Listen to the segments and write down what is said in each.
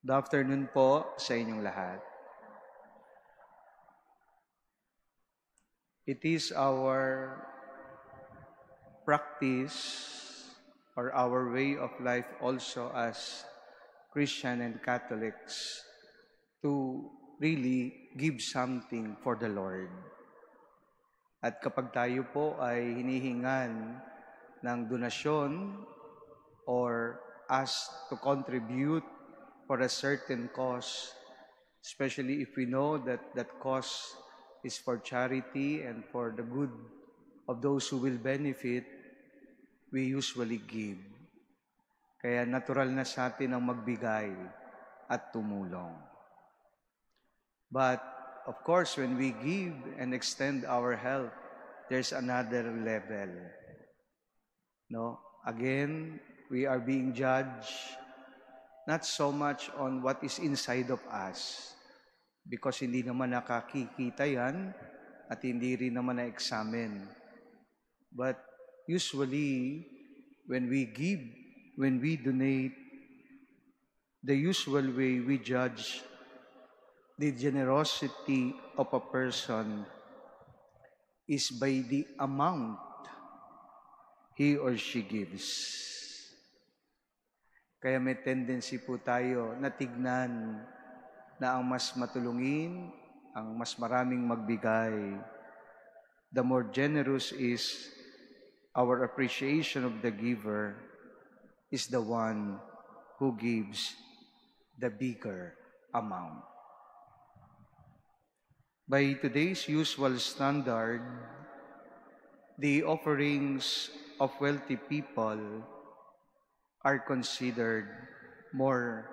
Good afternoon po sa inyong lahat. It is our practice or our way of life also as Christian and Catholics to really give something for the Lord. At kapag tayo po ay hinihingan ng donasyon or asked to contribute for a certain cause, especially if we know that that cause is for charity and for the good of those who will benefit, we usually give. Kaya natural na sa atin ang magbigay at tumulong. But of course, when we give and extend our help, there's another level. No? Again, we are being judged not so much on what is inside of us, because hindi naman nakakikita yan at hindi rin naman na-examine. But usually, when we give, when we donate, the usual way we judge the generosity of a person is by the amount he or she gives. Kaya may tendency po tayo na tignan na ang mas matulungin, ang mas maraming magbigay, the more generous is our appreciation of the giver is the one who gives the bigger amount. By today's usual standard, the offerings of wealthy people are considered more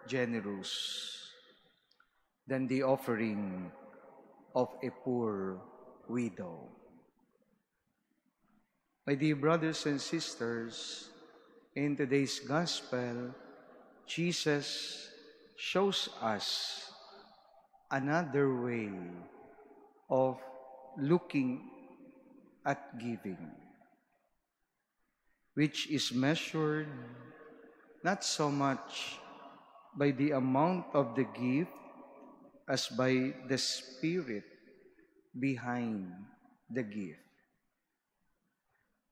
generous than the offering of a poor widow. My dear brothers and sisters, in today's gospel, Jesus shows us another way of looking at giving, which is measured not so much by the amount of the gift as by the spirit behind the gift.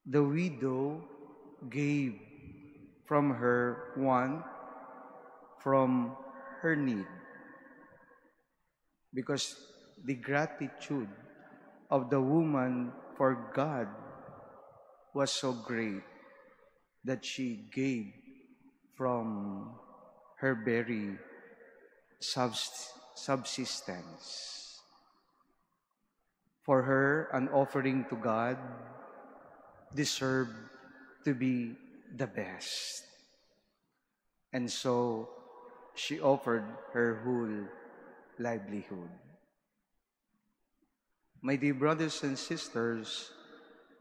The widow gave from her want, from her need, because the gratitude of the woman for God was so great that she gave from her very subsistence. For her, an offering to God deserved to be the best. And so, she offered her whole livelihood. My dear brothers and sisters,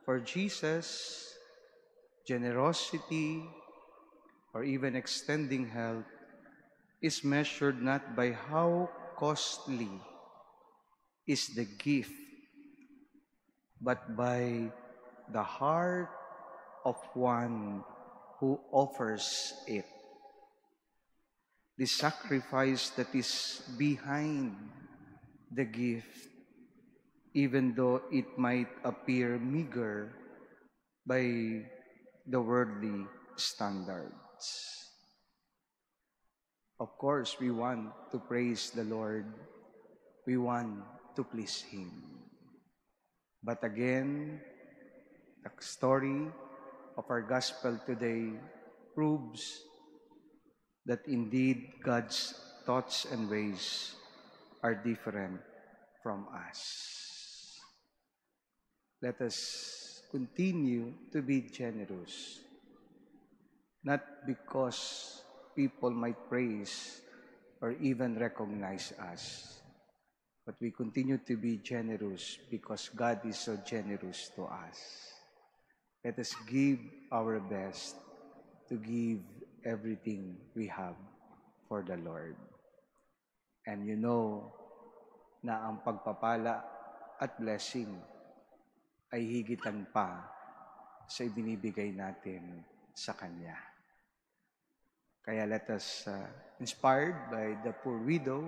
for Jesus, generosity or even extending help is measured not by how costly is the gift, but by the heart of one who offers it. The sacrifice that is behind the gift, even though it might appear meager by the worldly standards. Of course, we want to praise the Lord. We want to please Him. But again, the story of our gospel today proves that indeed God's thoughts and ways are different from us. Let us continue to be generous, not because people might praise or even recognize us, but we continue to be generous because God is so generous to us. Let us give our best to give everything we have for the Lord. And you know na ang pagpapala at blessing ay higitan pa sa ibinibigay natin sa Kanya. Kaya let us, inspired by the poor widow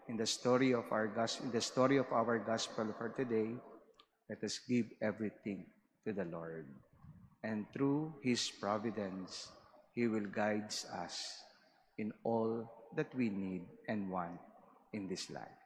in the story of our gospel for today, let us give everything to the Lord. And through His providence, He will guide us in all that we need and want in this life.